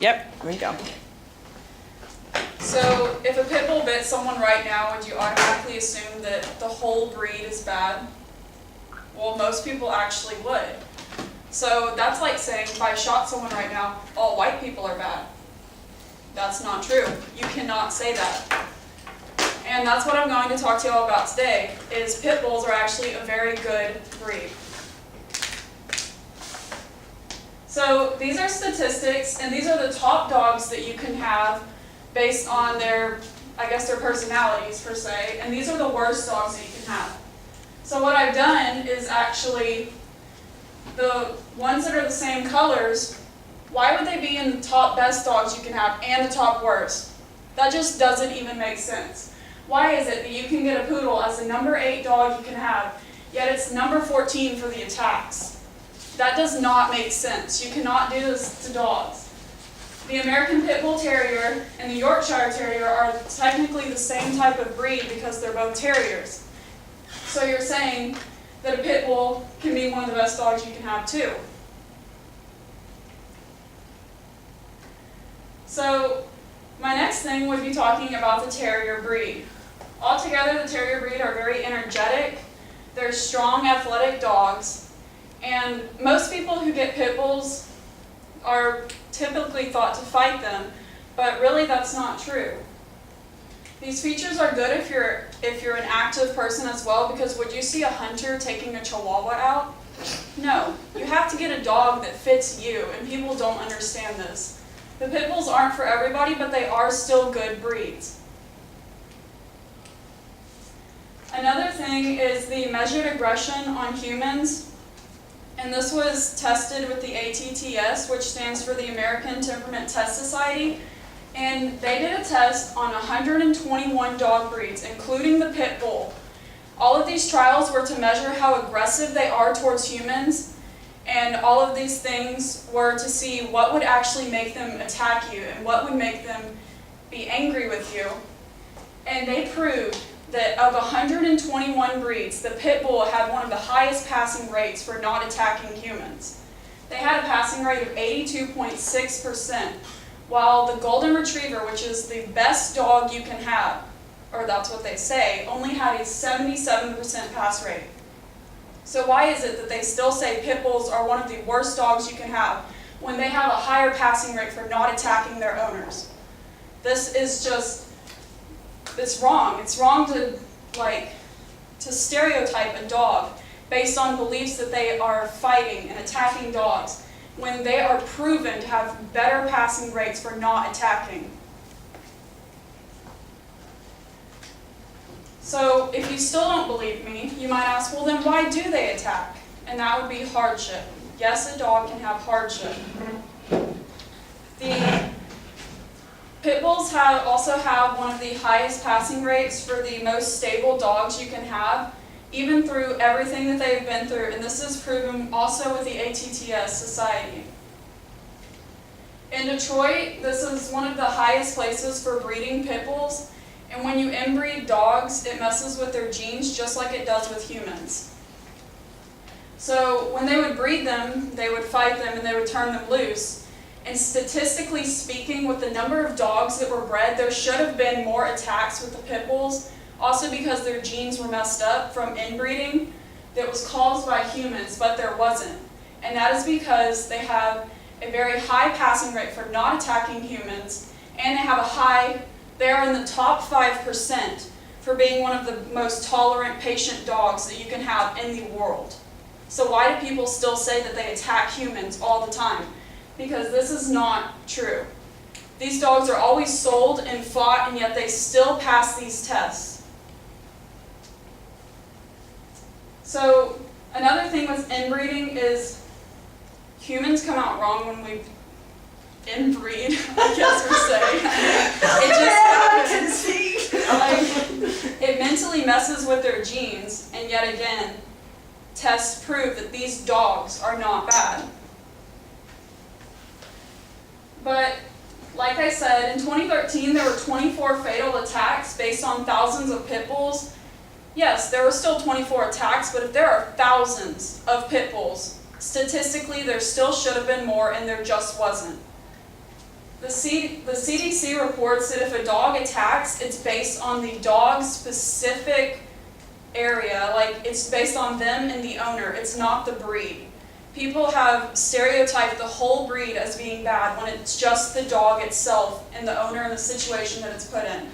Yep, here we go. So, if a pit bull bit someone right now, would you automatically assume that the whole breed is bad? Well, most people actually would. So, that's like saying if I shot someone right now, all white people are bad. That's not true. You cannot say that. And that's what I'm going to talk to you all about today, is pit bulls are actually a very good breed. So, these are statistics, and these are the top dogs that you can have based on their personalities per se, and these are the worst dogs that you can have. So what I've done is actually the ones that are the same colors, why would they be in the top best dogs you can have and the top worst? That just doesn't even make sense. Why is it that you can get a poodle as the number 8 dog you can have, yet it's number 14 for the attacks? That does not make sense. You cannot do this to dogs. The American Pit Bull Terrier and the Yorkshire Terrier are technically the same type of breed because they're both terriers. So you're saying that a pit bull can be one of the best dogs you can have too. So my next thing would be talking about the terrier breed. Altogether, the terrier breed are very energetic. They're strong, athletic dogs. And most people who get pit bulls are typically thought to fight them, but really that's not true. These features are good if you're an active person as well, because would you see a hunter taking a chihuahua out? No. You have to get a dog that fits you, and people don't understand this. The pit bulls aren't for everybody, but they are still good breeds. Another thing is the measured aggression on humans. And this was tested with the ATTS, which stands for the American Temperament Test Society. And they did a test on 121 dog breeds, including the pit bull. All of these trials were to measure how aggressive they are towards humans. And all of these things were to see what would actually make them attack you and what would make them be angry with you. And they proved that of 121 breeds, the pit bull had one of the highest passing rates for not attacking humans. They had a passing rate of 82.6%, while the golden retriever, which is the best dog you can have, or that's what they say, only had a 77% pass rate. So why is it that they still say pit bulls are one of the worst dogs you can have when they have a higher passing rate for not attacking their owners? This is just it's wrong. It's wrong to stereotype a dog based on beliefs that they are fighting and attacking dogs when they are proven to have better passing rates for not attacking. So if you still don't believe me, you might ask, well then why do they attack? And that would be hardship. Yes, a dog can have hardship. The pit bulls also have one of the highest passing rates for the most stable dogs you can have, even through everything that they've been through, and this is proven also with the ATTS Society. In Detroit, this is one of the highest places for breeding pit bulls, and when you inbreed dogs, it messes with their genes just like it does with humans. So when they would breed them, they would fight them and they would turn them loose. And statistically speaking, with the number of dogs that were bred, there should have been more attacks with the pit bulls, also because their genes were messed up from inbreeding that was caused by humans, but there wasn't. And that is because they have a very high passing rate for not attacking humans, and they are in the top 5% for being one of the most tolerant, patient dogs that you can have in the world. So why do people still say that they attack humans all the time? Because this is not true. These dogs are always sold and fought, and yet they still pass these tests. So another thing with inbreeding is humans come out wrong when we inbreed, I guess we're saying. It just happens. It mentally messes with their genes, and yet again, tests prove that these dogs are not bad. But, like I said, in 2013 there were 24 fatal attacks based on thousands of pit bulls. Yes, there were still 24 attacks, but if there are thousands of pit bulls, statistically there still should have been more and there just wasn't. The CDC reports that if a dog attacks, it's based on the dog's specific area, like it's based on them and the owner, it's not the breed. People have stereotyped the whole breed as being bad when it's just the dog itself and the owner and the situation that it's put in.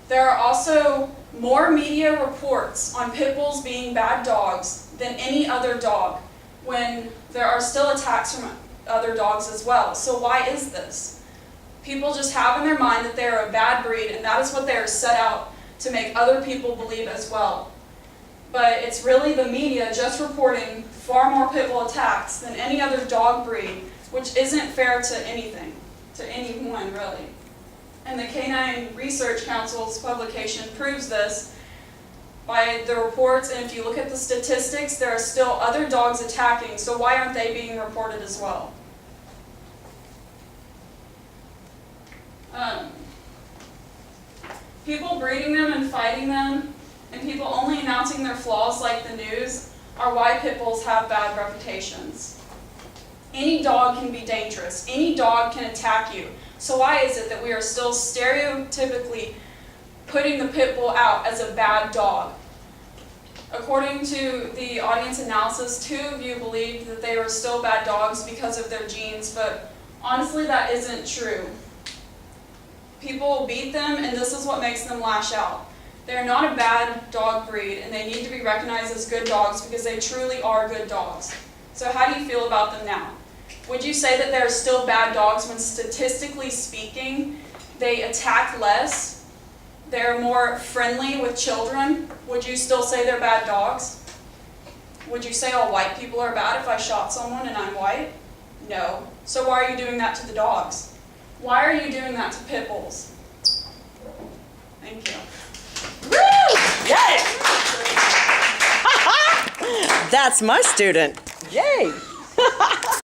There are also more media reports on pit bulls being bad dogs than any other dog, when there are still attacks from other dogs as well. So why is this? People just have in their mind that they are a bad breed, and that is what they are set out to make other people believe as well. But it's really the media just reporting far more pit bull attacks than any other dog breed, which isn't fair to anything, to anyone really. And the Canine Research Council's publication proves this by the reports, and if you look at the statistics, there are still other dogs attacking, so why aren't they being reported as well? People breeding them and fighting them, and people only announcing their flaws like the news, are why pit bulls have bad reputations. Any dog can be dangerous. Any dog can attack you. So why is it that we are still stereotypically putting the pit bull out as a bad dog? According to the audience analysis, 2 of you believed that they were still bad dogs because of their genes, but honestly that isn't true. People beat them, and this is what makes them lash out. They're not a bad dog breed, and they need to be recognized as good dogs because they truly are good dogs. So how do you feel about them now? Would you say that they're still bad dogs when statistically speaking, they attack less, they're more friendly with children? Would you still say they're bad dogs? Would you say all white people are bad if I shot someone and I'm white? No. So why are you doing that to the dogs? Why are you doing that to pit bulls? Thank you. Woo! Yay! That's my student. Yay!